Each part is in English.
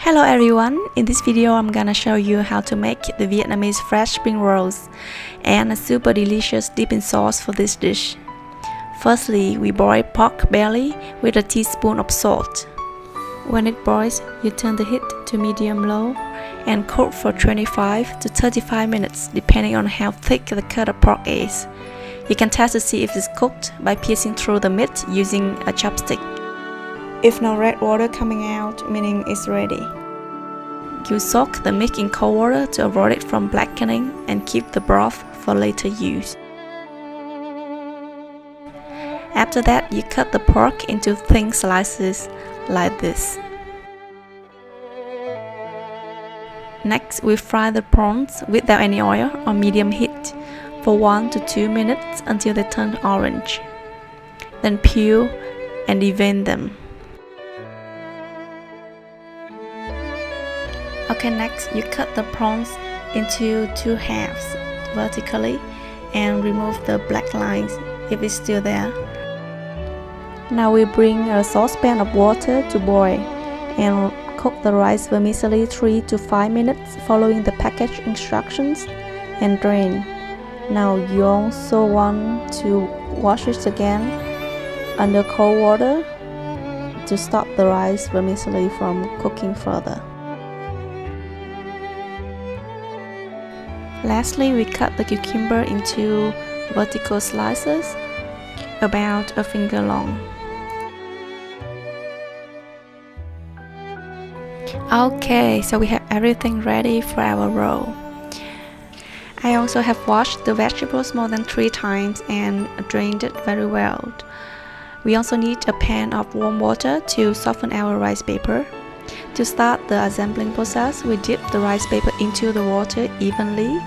Hello everyone, in this video I'm gonna show you how to make the Vietnamese fresh spring rolls and a super delicious dipping sauce for this dish. Firstly, we boil pork belly with a teaspoon of salt. When it boils, you turn the heat to medium-low and cook for 25 to 35 minutes depending on how thick the cut of pork is. You can test to see if it's cooked by piercing through the meat using a chopstick. If no red water coming out, meaning it's ready. You soak the meat in cold water to avoid it from blackening and keep the broth for later use. After that, you cut the pork into thin slices like this. Next, we fry the prawns without any oil on medium heat for 1 to 2 minutes until they turn orange. Then peel and devein them. Okay, next you cut the prawns into 2 halves vertically and remove the black lines if it's still there. Now we bring a saucepan of water to boil and cook the rice vermicelli 3 to 5 minutes following the package instructions and drain. Now you also want to wash it again under cold water to stop the rice vermicelli from cooking further. Lastly, we cut the cucumber into vertical slices about a finger long. Okay, so we have everything ready for our roll. I also have washed the vegetables more than 3 times and drained it very well. We also need a pan of warm water to soften our rice paper. To start the assembling process, we dip the rice paper into the water evenly,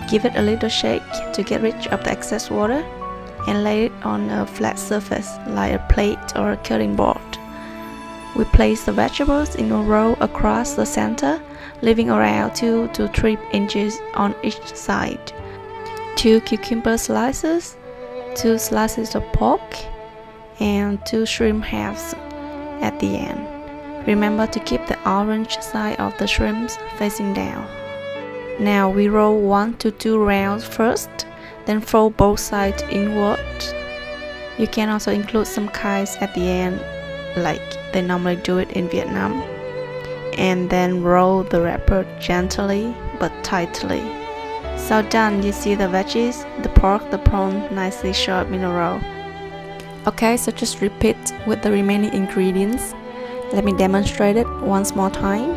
give it a little shake to get rid of the excess water, and lay it on a flat surface like a plate or a cutting board. We place the vegetables in a row across the center, leaving around 2 to 3 inches on each side. 2 cucumber slices, 2 slices of pork, and 2 shrimp halves at the end. Remember to keep the orange side of the shrimps facing down. Now we roll 1 to 2 rounds first, then fold both sides inward. You can also include some kites at the end, like they normally do it in Vietnam. And then roll the wrapper gently but tightly. So done, you see the veggies, the pork, the prawn nicely show up in a row. Okay, so just repeat with the remaining ingredients. Let me demonstrate it once more time.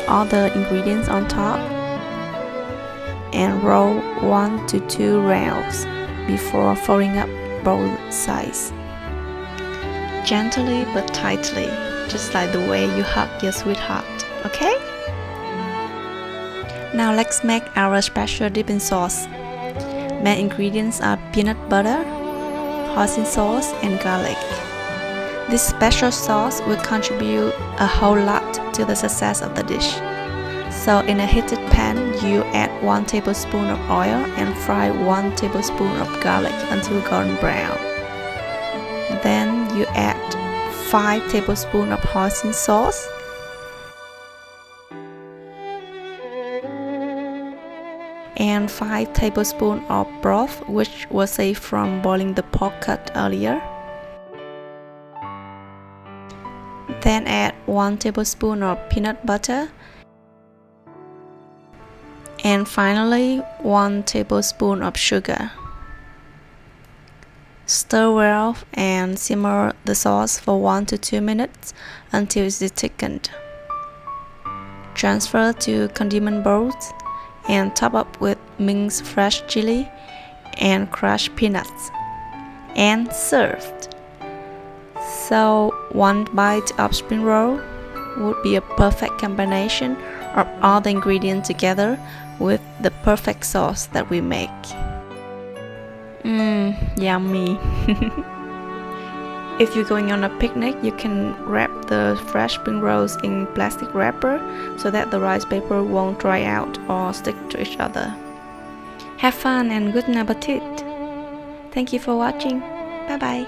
All the ingredients on top and roll 1 to 2 rounds before folding up both sides. Gently but tightly, just like the way you hug your sweetheart, okay? Now let's make our special dipping sauce. Main ingredients are peanut butter, hoisin sauce, and garlic. This special sauce will contribute a whole lot to the success of the dish. So in a heated pan, you add 1 tablespoon of oil and fry 1 tablespoon of garlic until golden brown. Then you add 5 tablespoons of hoisin sauce, and 5 tablespoons of broth, which was saved from boiling the pork cut earlier. Then add 1 tablespoon of peanut butter, and finally 1 tablespoon of sugar. Stir well and simmer the sauce for 1 to 2 minutes until it's thickened. Transfer to condiment bowls and top up with minced fresh chili and crushed peanuts, and served. So 1 bite of spring roll would be a perfect combination of all the ingredients together with the perfect sauce that we make. Yummy! If you're going on a picnic, you can wrap the fresh spring rolls in plastic wrapper so that the rice paper won't dry out or stick to each other. Have fun and good appetit! Thank you for watching. Bye bye!